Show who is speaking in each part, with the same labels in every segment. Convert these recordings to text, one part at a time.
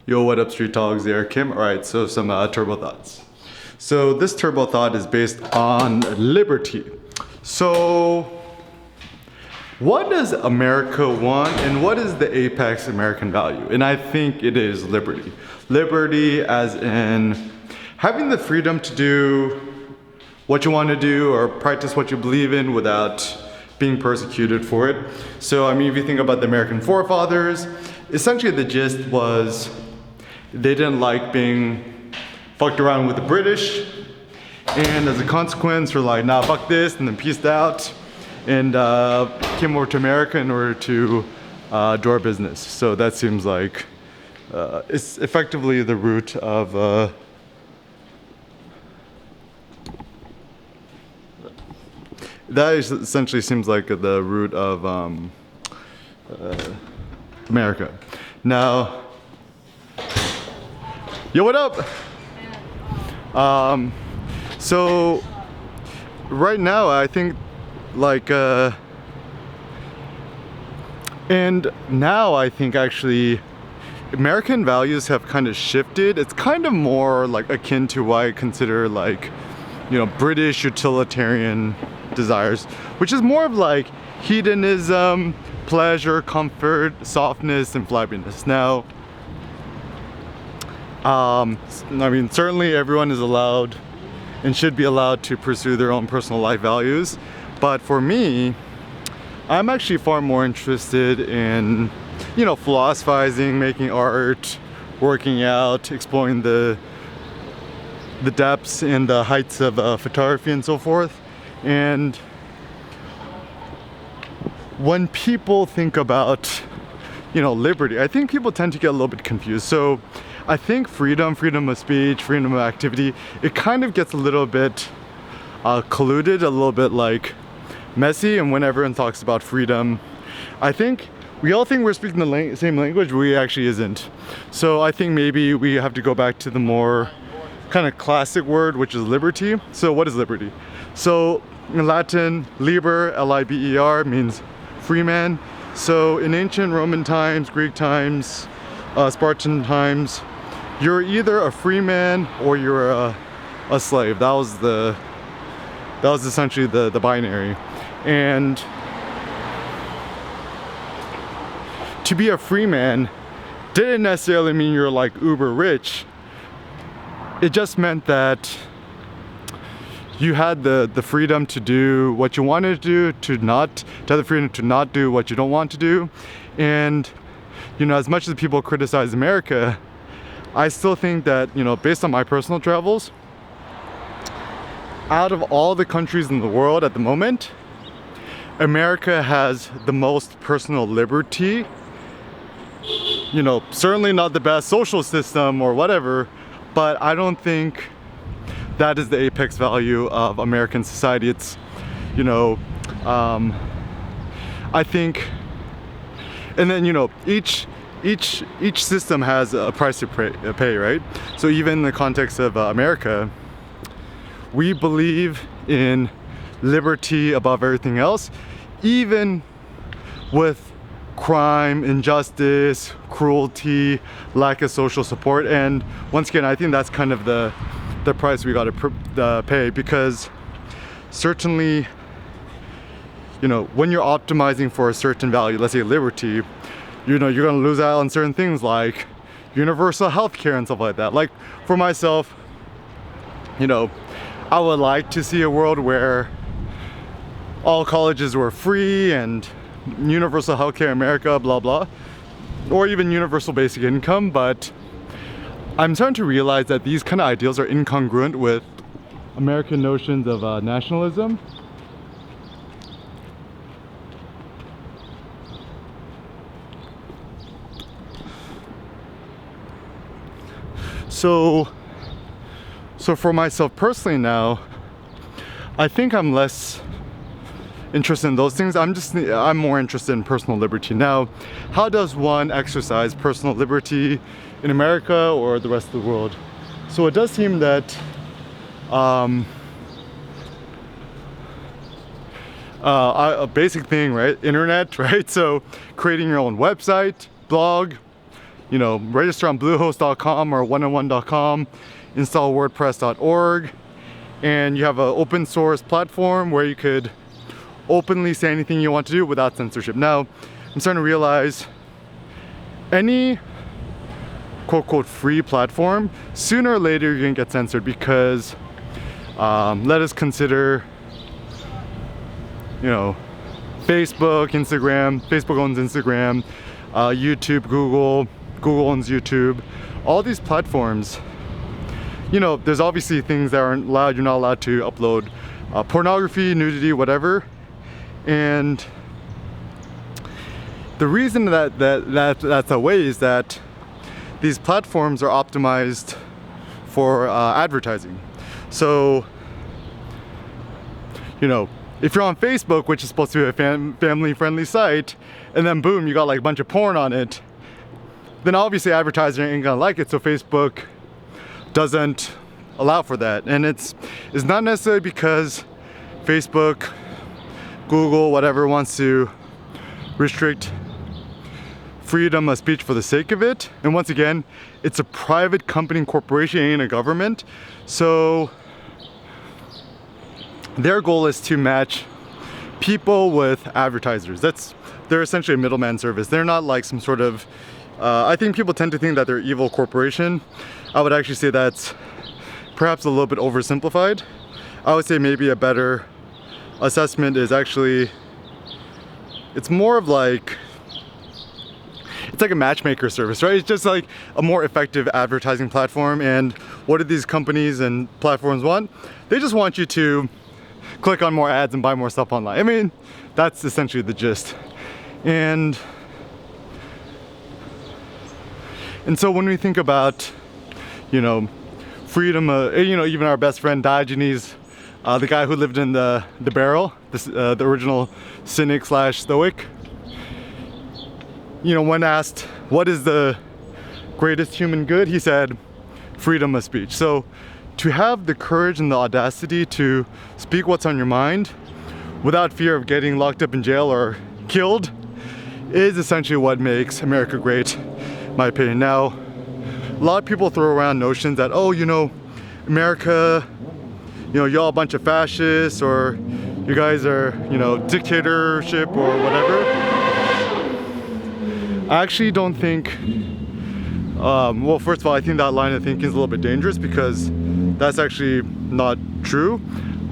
Speaker 1: Yo, what up, Street Talks? There, Kim. All right, so some turbo thoughts. So this turbo thought is based on liberty. So what does America want, and what is the apex American value? And I think it is liberty. Liberty as in having the freedom to do what you want to do or practice what you believe in without being persecuted for it. So I mean, if you think about the American forefathers, essentially the gist was they didn't like being fucked around with the British, and as a consequence were like, nah, fuck this, and then peaced out and came over to America in order to do our business. So that seems like it's effectively the root of that essentially seems like the root of America. Now, yo, what up? So right now I think like and now I think actually American values have kind of shifted. It's kind of more like akin to what I consider like, you know, British utilitarian desires, which is more of like hedonism, pleasure, comfort, softness, and flabbiness. Now, I mean, certainly everyone is allowed and should be allowed to pursue their own personal life values, but for me, I'm actually far more interested in, you know, philosophizing, making art, working out, exploring the depths and the heights of photography and so forth. And when people think about, you know, liberty, I think people tend to get a little bit confused. So I think freedom of speech, freedom of activity, it kind of gets a little bit colluded, a little bit like messy. And when everyone talks about freedom, I think we all think we're speaking the same language, but we actually isn't. So I think maybe we have to go back to the more kind of classic word, which is liberty. So what is liberty? So in Latin, liber, L-I-B-E-R, means free man. So in ancient Roman times, Greek times, Spartan times, you're either a free man or you're a slave. That was essentially the binary. And to be a free man didn't necessarily mean you're like uber rich. It just meant that you had the freedom to do what you wanted to do, to have the freedom to not do what you don't want to do. And, you know, as much as people criticize America, I still think that, you know, based on my personal travels, out of all the countries in the world at the moment, America has the most personal liberty. You know, certainly not the best social system or whatever, but I don't think that is the apex value of American society. It's, you know, I think, and then, you know, each system has a price to pay, right? So even in the context of America, we believe in liberty above everything else, even with crime, injustice, cruelty, lack of social support. And once again, I think that's kind of the price we got to pay, because certainly, you know, when you're optimizing for a certain value, let's say liberty, you know, you're going to lose out on certain things like universal health care and stuff like that. Like for myself, you know, I would like to see a world where all colleges were free and universal health care in America, blah blah, or even universal basic income. But I'm starting to realize that these kind of ideals are incongruent with American notions of nationalism. So for myself personally now, I think I'm less interested in those things. I'm more interested in personal liberty. Now, how does one exercise personal liberty in America or the rest of the world? So it does seem that a basic thing, right? Internet, right? So creating your own website, blog, you know, register on bluehost.com or 1on1.com, install wordpress.org, and you have an open source platform where you could openly say anything you want to do without censorship. Now, I'm starting to realize any quote-unquote free platform, sooner or later you're gonna get censored, because let us consider, you know, Facebook, Instagram. Facebook owns Instagram, YouTube, Google owns YouTube. All these platforms, you know, there's obviously things that aren't allowed. You're not allowed to upload pornography, nudity, whatever. And the reason that's a way is that these platforms are optimized for advertising. So, you know, if you're on Facebook, which is supposed to be a family-friendly site, and then boom, you got like a bunch of porn on it, then obviously advertisers ain't gonna like it. So Facebook doesn't allow for that. And it's not necessarily because Facebook, Google, whatever, wants to restrict freedom of speech for the sake of it. And once again, it's a private company and corporation, ain't a government. So their goal is to match people with advertisers. They're essentially a middleman service. They're not like some sort of, I think people tend to think that they're an evil corporation. I would actually say that's perhaps a little bit oversimplified. I would say maybe a better assessment is actually, it's more of like, it's like a matchmaker service, right? It's just like a more effective advertising platform. And what do these companies and platforms want? They just want you to click on more ads and buy more stuff online. I mean, that's essentially the gist. And so when we think about, you know, freedom, you know, even our best friend Diogenes, the guy who lived in the barrel, the original cynic / stoic, you know, when asked what is the greatest human good, he said freedom of speech. So to have the courage and the audacity to speak what's on your mind without fear of getting locked up in jail or killed is essentially what makes America great, in my opinion. Now, a lot of people throw around notions that, oh, you know, America, you know, y'all a bunch of fascists, or you guys are, you know, dictatorship or whatever. I actually don't think, well, first of all, I think that line of thinking is a little bit dangerous, because that's actually not true.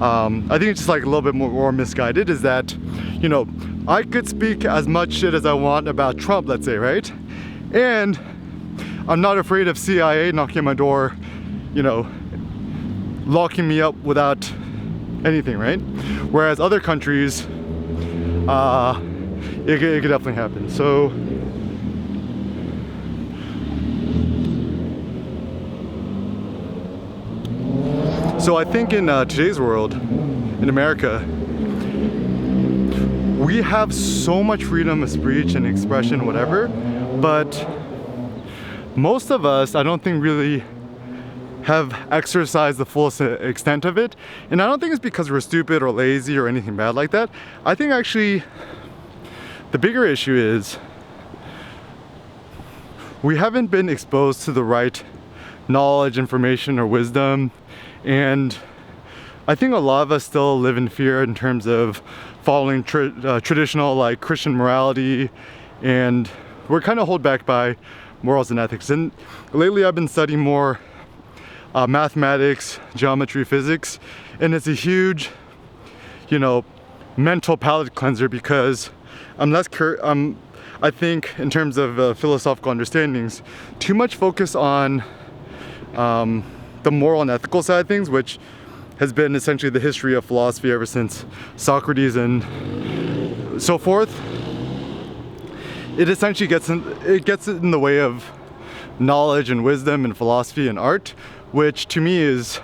Speaker 1: I think it's just like a little bit more misguided, is that, you know, I could speak as much shit as I want about Trump, let's say, right? And I'm not afraid of CIA knocking on my door, you know, locking me up without anything, right? Whereas other countries, it could definitely happen. So I think in today's world, in America, we have so much freedom of speech and expression, whatever, but most of us, I don't think, really have exercised the fullest extent of it. And I don't think it's because we're stupid or lazy or anything bad like that. I think actually the bigger issue is we haven't been exposed to the right knowledge, information, or wisdom. And I think a lot of us still live in fear in terms of following traditional like Christian morality, and we're kind of held back by morals and ethics. And lately I've been studying more mathematics, geometry, physics, and it's a huge, you know, mental palate cleanser, because I think in terms of philosophical understandings, too much focus on the moral and ethical side of things, which has been essentially the history of philosophy ever since Socrates and so forth. It essentially gets in the way of knowledge and wisdom and philosophy and art, which to me is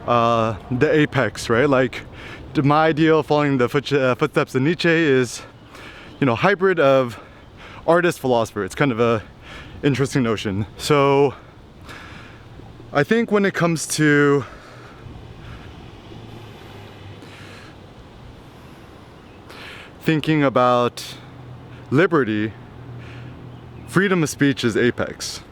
Speaker 1: the apex, right? Like, my ideal, following the footsteps of Nietzsche, is, you know, hybrid of artist philosopher. It's kind of a interesting notion. So I think when it comes to thinking about liberty, freedom of speech is apex.